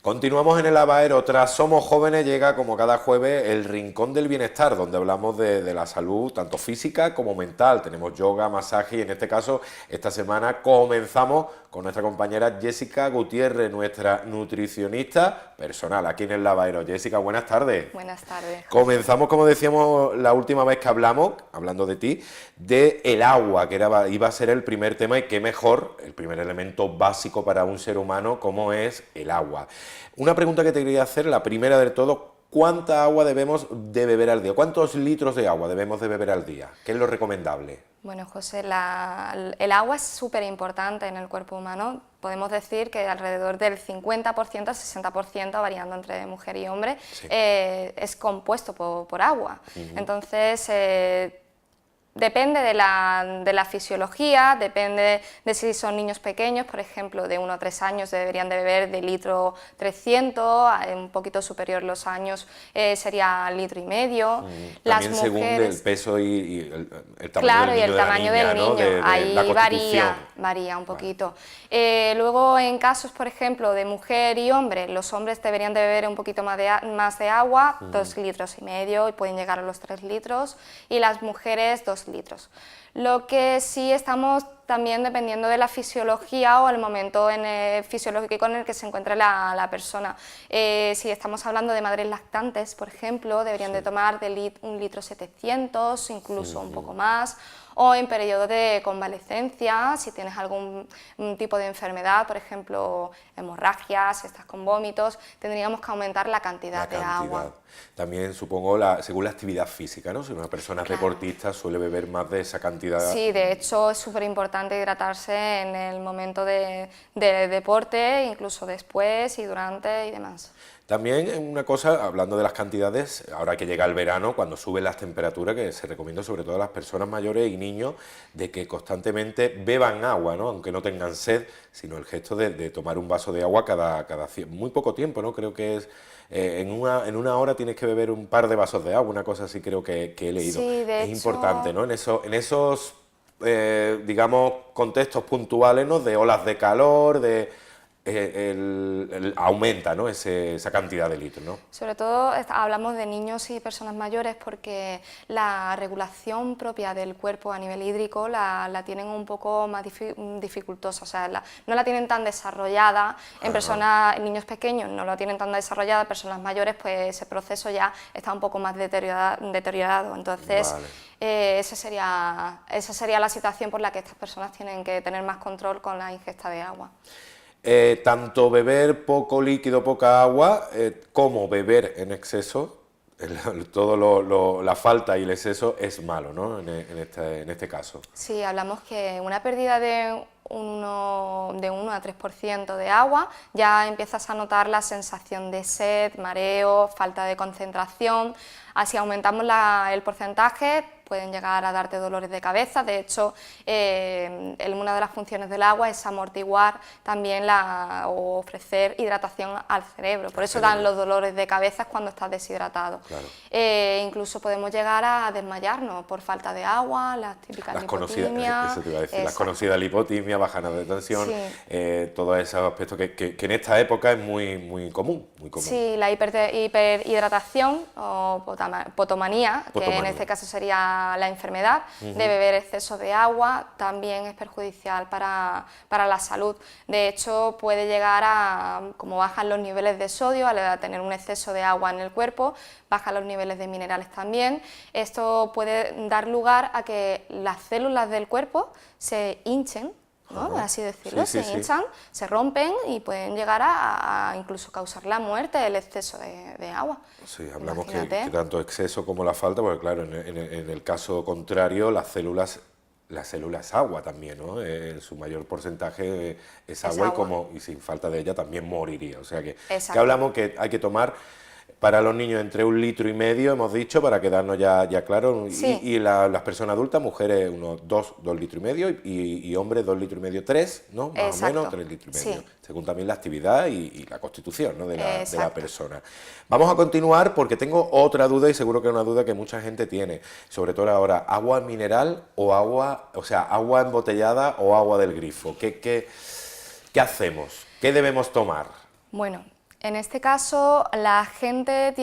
Continuamos en el lavadero. Tras Somos Jóvenes llega como cada jueves el Rincón del Bienestar, donde hablamos de la salud tanto física como mental. Tenemos yoga, masaje y en este caso esta semana comenzamos con nuestra compañera Jessica Gutiérrez, nuestra nutricionista personal aquí en el lavadero. Jessica, buenas tardes. Buenas tardes. Comenzamos, como decíamos la última vez que hablamos, hablando de ti, de el agua, que iba a ser el primer tema y qué mejor, el primer elemento básico para un ser humano como es el agua. Una pregunta que te quería hacer, la primera de todo, ¿cuánta agua debemos de beber al día? ¿Cuántos litros de agua debemos de beber al día? ¿Qué es lo recomendable? Bueno, José, el agua es súper importante en el cuerpo humano. Podemos decir que alrededor del 50% al 60%, variando entre mujer y hombre, Sí. Es compuesto por agua. Entonces, depende de la fisiología, depende de si son niños pequeños, por ejemplo, de 1 a 3 años deberían de beber de litro 300, un poquito superior los años sería litro y medio. Las También según mujeres, el peso y el tamaño claro, del y niño, el de la tamaño niña, del ¿no? niño, de la ahí constitución. varía un poquito. Luego, en casos, por ejemplo, de mujer y hombre, los hombres deberían de beber un poquito más de agua, 2 litros y medio, y pueden llegar a los 3 litros, y las mujeres 2 litros. Lo que sí estamos también dependiendo de la fisiología o el momento fisiológico en el que se encuentra la persona. Si estamos hablando de madres lactantes, por ejemplo, deberían de tomar de 1 litro 700, incluso un poco más, o en periodo de convalecencia, si tienes algún tipo de enfermedad, por ejemplo, hemorragia, si estás con vómitos, tendríamos que aumentar la cantidad de agua. También supongo, según la actividad física, ¿no? Si una persona es deportista suele beber más de esa cantidad. Sí, de hecho es súper importante hidratarse en el momento de deporte, incluso después y durante y demás. También una cosa, hablando de las cantidades, ahora que llega el verano, cuando suben las temperaturas, que se recomienda sobre todo a las personas mayores y niños, de que constantemente beban agua, ¿no? Aunque no tengan sed, sino el gesto de tomar un vaso de agua cada muy poco tiempo, ¿no? Creo que es en una hora tienes que beber un par de vasos de agua, una cosa así creo que he leído. Sí, de Es hecho, importante, ¿no? En esos digamos, contextos puntuales, ¿no? De olas de calor, aumenta, ¿no? Esa cantidad de litros, ¿no? sobre todo hablamos de niños y personas mayores porque la regulación propia del cuerpo a nivel hídrico la tienen un poco más dificultosa, o sea, no la tienen tan desarrollada en personas, niños pequeños no la tienen tan desarrollada, personas mayores pues ese proceso ya está un poco más deteriorado, entonces Vale. esa sería la situación por la que estas personas tienen que tener más control con la ingesta de agua. Tanto beber poco líquido, poca agua, como beber en exceso, la falta y el exceso es malo, ¿no? En este caso. Sí, hablamos que una pérdida de 1 a 3% de agua, ya empiezas a notar la sensación de sed, mareo, falta de concentración. Así aumentamos el porcentaje, pueden llegar a darte dolores de cabeza. De hecho, una de las funciones del agua es amortiguar también o ofrecer hidratación al cerebro. Por eso dan los dolores de cabeza cuando estás deshidratado. Claro. Incluso podemos llegar a desmayarnos por falta de agua, las típicas lipotimias. Eso te iba a decir, las conocidas lipotimias, bajadas de tensión, Sí. todos esos aspectos que en esta época es muy común. Sí, la hiperhidratación o potomanía, que en este caso sería la enfermedad de beber exceso de agua, también es perjudicial para la salud. De hecho, puede llegar como bajan los niveles de sodio, al tener un exceso de agua en el cuerpo, bajan los niveles de minerales también. Esto puede dar lugar a que las células del cuerpo se hinchen, ¿no? Por así decirlo, se hinchan, se rompen y pueden llegar a incluso causar la muerte el exceso de agua. Sí, hablamos que tanto exceso como la falta, porque claro, en el caso contrario, la célula es agua también, ¿no? En su mayor porcentaje es agua. Y sin falta de ella también moriría. O sea que hablamos que hay que tomar para los niños entre 1,5 litros, hemos dicho, para quedarnos ya claros, sí. y las personas adultas, mujeres unos 2 litros y medio, y hombres 2,5 litros, 3, ¿no? Más o menos 3,5 litros, según también la actividad y la constitución, ¿no? de la persona. Vamos a continuar porque tengo otra duda y seguro que es una duda que mucha gente tiene, sobre todo ahora, ¿agua mineral o agua embotellada o agua del grifo? ¿Qué hacemos? ¿Qué debemos tomar? Bueno, En este caso, la gente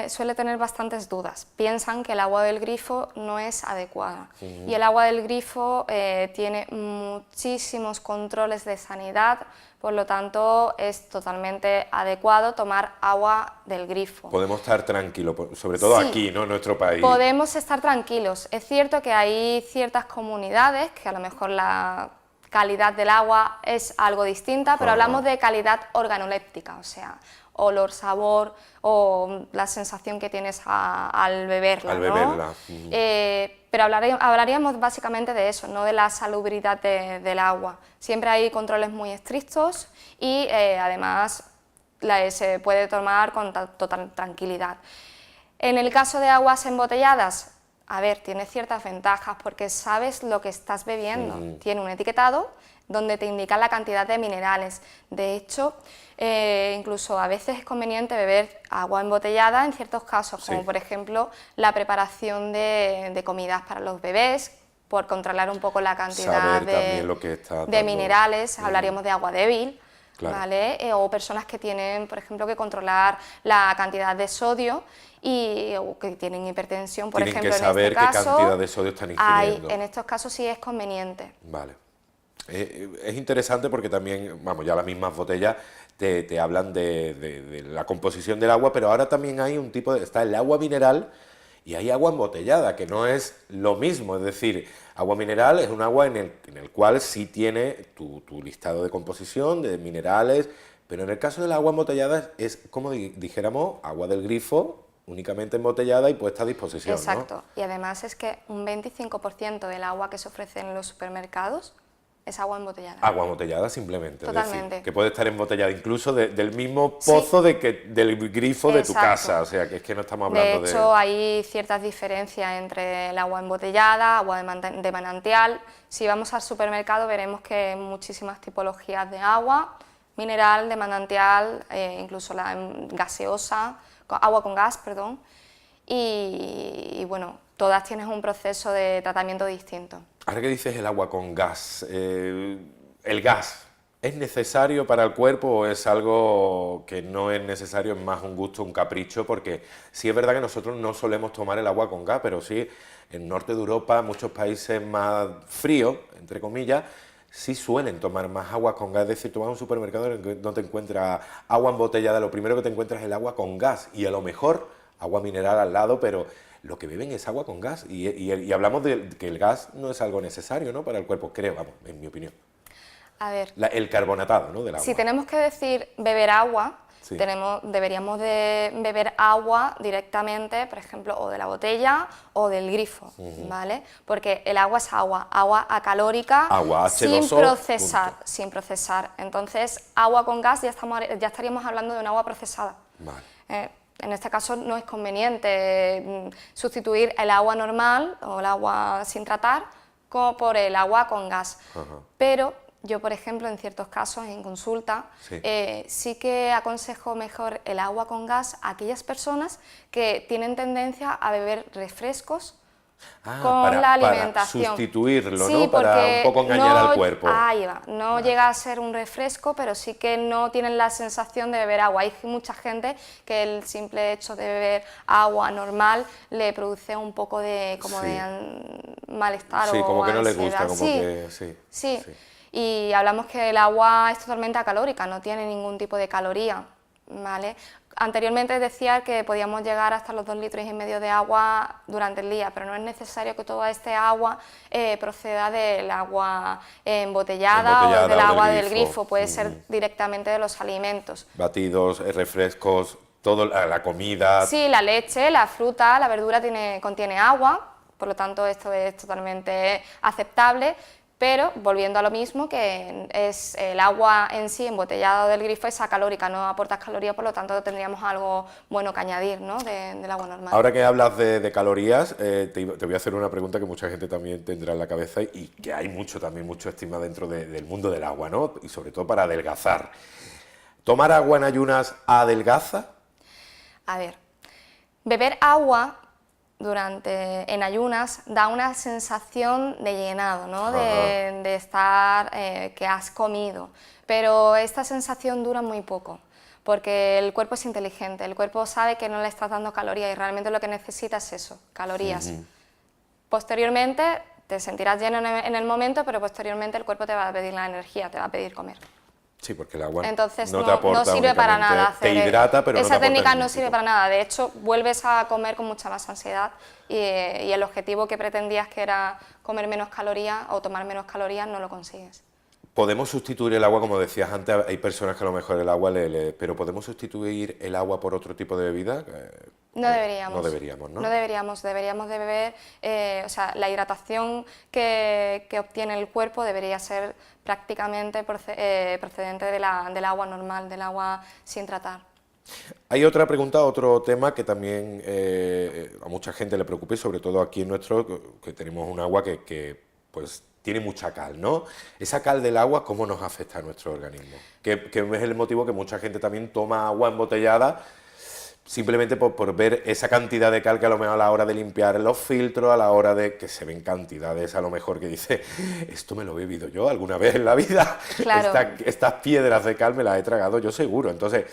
suele tener bastantes dudas. Piensan que el agua del grifo no es adecuada. Y el agua del grifo tiene muchísimos controles de sanidad, por lo tanto es totalmente adecuado tomar agua del grifo. Podemos estar tranquilos, sobre todo Sí, aquí, ¿no? En nuestro país. podemos estar tranquilos. Es cierto que hay ciertas comunidades que a lo mejor la calidad del agua es algo distinta, pero hablamos de calidad organoléptica, o sea, olor, sabor o la sensación que tienes al beberla. Al ¿no? beberla. Pero hablaríamos básicamente de eso, no de la salubridad del agua. Siempre hay controles muy estrictos y además se puede tomar con total tranquilidad. En el caso de aguas embotelladas, a ver, tiene ciertas ventajas porque sabes lo que estás bebiendo. Tiene un etiquetado donde te indican la cantidad de minerales. De hecho, incluso a veces es conveniente beber agua embotellada en ciertos casos, como por ejemplo la preparación de comidas para los bebés, por controlar un poco la cantidad de minerales. Hablaríamos de agua débil. Claro. ¿Vale? O personas que tienen, por ejemplo, que controlar la cantidad de sodio o que tienen hipertensión, por ejemplo, que saber en este caso, qué cantidad de sodio están ingiriendo. En estos casos sí es conveniente. Vale. Es interesante porque también, vamos, ya las mismas botellas te hablan de la composición del agua, pero ahora también hay un tipo está el agua mineral y hay agua embotellada, que no es lo mismo, es decir, agua mineral es un agua en el cual sí tiene tu listado de composición, de minerales, pero en el caso del agua embotellada es como dijéramos, agua del grifo, únicamente embotellada y puesta a disposición. Exacto, ¿no? Y además es que un 25% del agua que se ofrece en los supermercados es agua embotellada. Agua embotellada simplemente, Totalmente. Es decir, que puede estar embotellada incluso del mismo pozo del grifo de tu casa, o sea, que es que no estamos hablando de... De hecho, hay ciertas diferencias entre el agua embotellada, agua de manantial. Si vamos al supermercado veremos que hay muchísimas tipologías de agua, mineral, de manantial, incluso la gaseosa, agua con gas, perdón, y bueno, todas tienen un proceso de tratamiento distinto. Ahora que dices el agua con gas, ¿el gas es necesario para el cuerpo o es algo que no es necesario, es más un gusto, un capricho? Porque sí es verdad que nosotros no solemos tomar el agua con gas, pero sí en el norte de Europa, muchos países más fríos, entre comillas, sí suelen tomar más agua con gas. Es decir, tú vas a un supermercado en el que no te encuentras agua embotellada, lo primero que te encuentras es el agua con gas y a lo mejor agua mineral al lado, pero lo que beben es agua con gas y hablamos de que el gas no es algo necesario, ¿no?, para el cuerpo, creo, vamos, en mi opinión. A ver, El carbonatado, ¿no?, del agua. Si tenemos que decir beber agua, sí, deberíamos de beber agua directamente, por ejemplo, o de la botella o del grifo, ¿vale? Porque el agua es agua acalórica, agua H2O, sin sin procesar. Entonces, agua con gas ya estaríamos hablando de un agua procesada. Vale. En este caso no es conveniente sustituir el agua normal o el agua sin tratar por el agua con gas. Pero yo, por ejemplo, en ciertos casos, en consulta, sí que aconsejo mejor el agua con gas a aquellas personas que tienen tendencia a beber refrescos con la alimentación. Para sustituirlo, sí, ¿no? Para un poco engañar al cuerpo. Ahí va, no llega a ser un refresco, pero sí que no tienen la sensación de beber agua. Hay mucha gente que el simple hecho de beber agua normal le produce un poco de malestar o como que no le ansiedad. gusta, sí. Y hablamos que el agua es totalmente acalórica, no tiene ningún tipo de caloría, ¿vale? Anteriormente decía que podíamos llegar hasta los 2,5 litros de agua durante el día, pero no es necesario que toda este agua proceda del agua embotellada o del agua del grifo, puede ser directamente de los alimentos. Batidos, refrescos, todo, la comida... Sí, la leche, la fruta, la verdura contiene agua, por lo tanto esto es totalmente aceptable. Pero, volviendo a lo mismo, que es el agua en sí embotellada del grifo es acalórica, no aporta calorías, por lo tanto tendríamos algo bueno que añadir, ¿no?, del agua normal. Ahora que hablas de calorías, te voy a hacer una pregunta que mucha gente también tendrá en la cabeza y que hay mucho estigma dentro del mundo del agua, ¿no?, y sobre todo para adelgazar. ¿Tomar agua en ayunas adelgaza? A ver, beber agua en ayunas da una sensación de llenado, ¿no?, de estar, que has comido, pero esta sensación dura muy poco, porque el cuerpo es inteligente, el cuerpo sabe que no le estás dando calorías y realmente lo que necesita es eso, calorías. Posteriormente te sentirás lleno en el momento, pero posteriormente el cuerpo te va a pedir la energía, te va a pedir comer. Sí, porque el agua Entonces no te aporta no sirve para únicamente, nada te hidrata, pero no te esa aporta técnica ningún no sirve tipo. para nada, de hecho vuelves a comer con mucha más ansiedad y el objetivo que pretendías, que era comer menos calorías o tomar menos calorías, no lo consigues. Podemos sustituir el agua, como decías antes, hay personas que a lo mejor el agua pero ¿podemos sustituir el agua por otro tipo de bebida? No deberíamos. No deberíamos, ¿no? No deberíamos, deberíamos de beber, o sea, la hidratación que obtiene el cuerpo debería ser prácticamente procedente del agua normal, del agua sin tratar. Hay otra pregunta, otro tema que también a mucha gente le preocupa, y sobre todo aquí en nuestro, que tenemos un agua que pues tiene mucha cal, ¿no? Esa cal del agua, ¿cómo nos afecta a nuestro organismo? Que es el motivo que mucha gente también toma agua embotellada, simplemente por ver esa cantidad de cal que a lo mejor a la hora de limpiar los filtros, a la hora de que se ven cantidades a lo mejor que dice, esto me lo he bebido yo alguna vez en la vida, Claro. estas piedras de cal me las he tragado yo seguro. Entonces,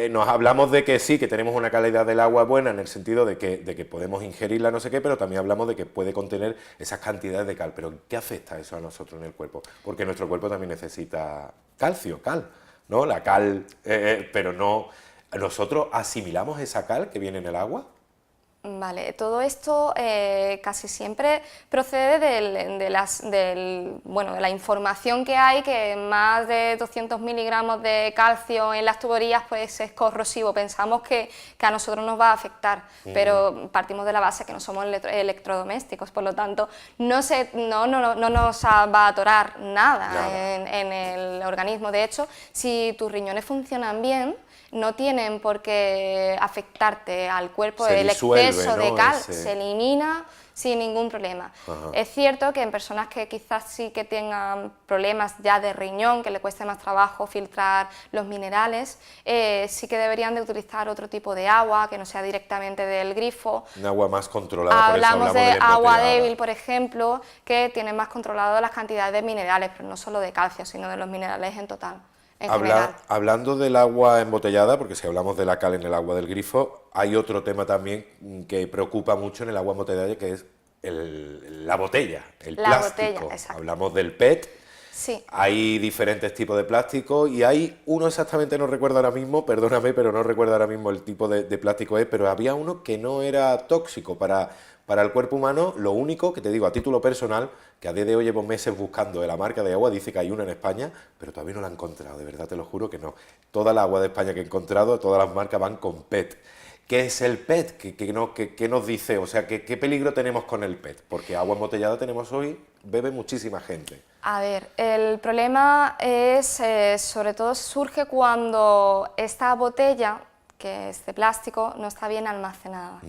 nos hablamos de que sí, que tenemos una calidad del agua buena en el sentido de que podemos ingerirla, no sé qué, pero también hablamos de que puede contener esas cantidades de cal. Pero ¿qué afecta eso a nosotros en el cuerpo? Porque nuestro cuerpo también necesita calcio, cal, ¿no? La cal, pero no... ¿Nosotros asimilamos esa cal que viene en el agua? Vale, todo esto casi siempre procede de la información que hay, que más de 200 miligramos de calcio en las tuberías pues es corrosivo. Pensamos que a nosotros nos va a afectar, pero partimos de la base que no somos electrodomésticos, por lo tanto no nos va a atorar nada. En el organismo. De hecho, si tus riñones funcionan bien, no tienen por qué afectarte al cuerpo. El exceso de cal se elimina sin ningún problema. Es cierto que en personas que quizás sí que tengan problemas ya de riñón, que le cueste más trabajo filtrar los minerales, sí que deberían de utilizar otro tipo de agua, que no sea directamente del grifo. Un agua más controlada. Hablamos de agua débil, por ejemplo, que tiene más controlado las cantidades de minerales, pero no solo de calcio, sino de los minerales en total. Hablando del agua embotellada, porque si hablamos de la cal en el agua del grifo, hay otro tema también que preocupa mucho en el agua embotellada, que es la botella, el plástico. Hablamos del PET, sí. Hay diferentes tipos de plástico y hay uno exactamente, no recuerdo ahora mismo, perdóname, pero no recuerdo ahora mismo el tipo de plástico pero había uno que no era tóxico para el cuerpo humano. Lo único que te digo a título personal, que a día de hoy llevo meses buscando de la marca de agua, dice que hay una en España, pero todavía no la he encontrado, de verdad te lo juro que no. Toda la agua de España que he encontrado, todas las marcas van con PET. ¿Qué es el PET? ¿Qué nos dice? O sea, ¿qué peligro tenemos con el PET? Porque agua embotellada tenemos hoy, bebe muchísima gente. A ver, el problema es, sobre todo surge cuando esta botella, que es de plástico, no está bien almacenada.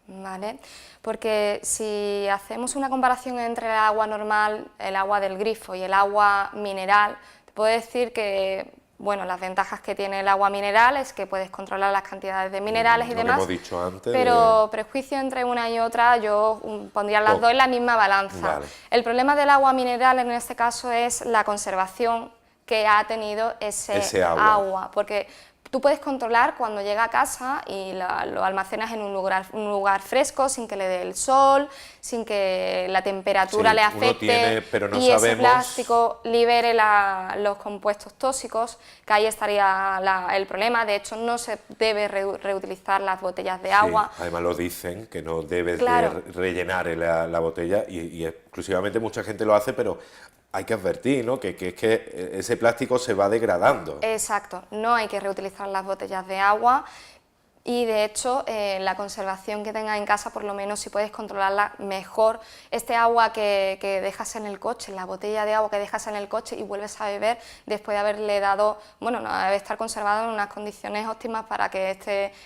Vale, porque si hacemos una comparación entre el agua normal, el agua del grifo y el agua mineral, te puedo decir que, bueno, las ventajas que tiene el agua mineral es que puedes controlar las cantidades de minerales y demás, hemos dicho antes pero prejuicio entre una y otra, yo pondría las dos en la misma balanza. El problema del agua mineral en este caso es la conservación que ha tenido ese agua, porque tú puedes controlar cuando llega a casa y lo almacenas en un lugar fresco, sin que le dé el sol, sin que la temperatura le afecte, pero no y sabemos... ese plástico libere los compuestos tóxicos, que ahí estaría el problema. De hecho, no se debe reutilizar las botellas de agua. Además lo dicen, que no debes de rellenar la botella y exclusivamente mucha gente lo hace, pero... hay que advertir, ¿no? que ese plástico se va degradando. Exacto, no hay que reutilizar las botellas de agua y de hecho la conservación que tengas en casa, por lo menos si puedes controlarla mejor, este agua que dejas en el coche, la botella de agua que dejas en el coche y vuelves a beber después de haberle dado, bueno, no debe estar conservado en unas condiciones óptimas para que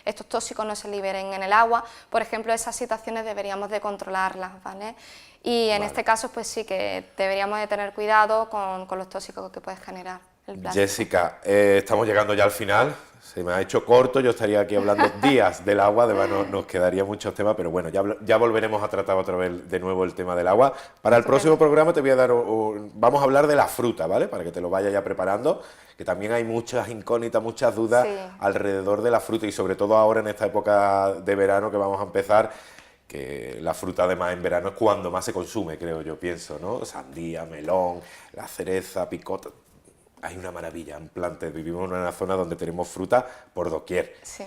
estos tóxicos no se liberen en el agua. Por ejemplo, esas situaciones deberíamos de controlarlas, ¿vale? Y en este caso, pues sí que deberíamos de tener cuidado con los tóxicos que puedes generar el plástico. Jessica, estamos llegando ya al final. Se me ha hecho corto, yo estaría aquí hablando días del agua, además nos quedaría muchos temas, pero bueno, ya volveremos a tratar otra vez de nuevo el tema del agua. Para el próximo programa te voy a dar, vamos a hablar de la fruta, ¿vale? Para que te lo vayas ya preparando, que también hay muchas incógnitas, muchas dudas alrededor de la fruta y sobre todo ahora en esta época de verano que vamos a empezar, que la fruta además en verano es cuando más se consume, creo yo, pienso, ¿no? Sandía, melón, la cereza, picota. Hay una maravilla en plantas, vivimos en una zona donde tenemos fruta por doquier. Sí.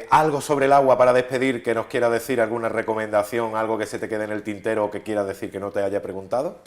¿Algo sobre el agua para despedir que nos quiera decir, alguna recomendación, algo que se te quede en el tintero o que quieras decir que no te haya preguntado?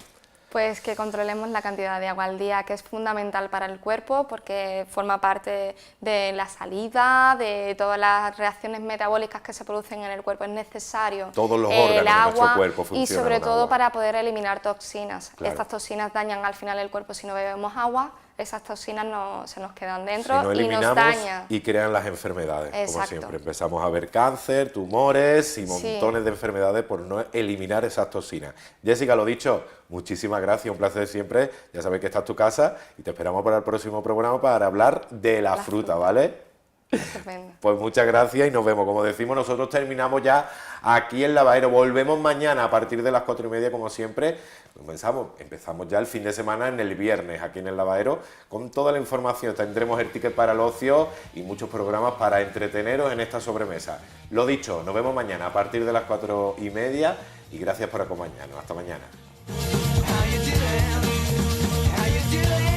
Pues que controlemos la cantidad de agua al día, que es fundamental para el cuerpo porque forma parte de la salida, de todas las reacciones metabólicas que se producen en el cuerpo. Es necesario todos los órganos el de nuestro agua cuerpo y funcionan sobre con todo agua. para poder eliminar toxinas. Claro. Estas toxinas dañan al final el cuerpo si no bebemos agua. Esas toxinas se nos quedan Si dentro no y nos eliminamos dañan. y crean las enfermedades, como Exacto. siempre. Empezamos a ver cáncer, tumores y Sí. montones de enfermedades por no eliminar esas toxinas. Jessica, lo dicho, muchísimas gracias, un placer siempre. Ya sabes que esta es tu casa y te esperamos para el próximo programa para hablar de la fruta, ¿vale? Estupendo. Pues muchas gracias y nos vemos. Como decimos, nosotros terminamos ya aquí en Lavadero. Volvemos mañana a partir de las 4:30, como siempre. Empezamos ya el fin de semana en el viernes aquí en el Lavadero con toda la información. Tendremos el ticket para el ocio y muchos programas para entreteneros en esta sobremesa. Lo dicho, nos vemos mañana a partir de las 4:30 y gracias por acompañarnos. Hasta mañana. How you doing?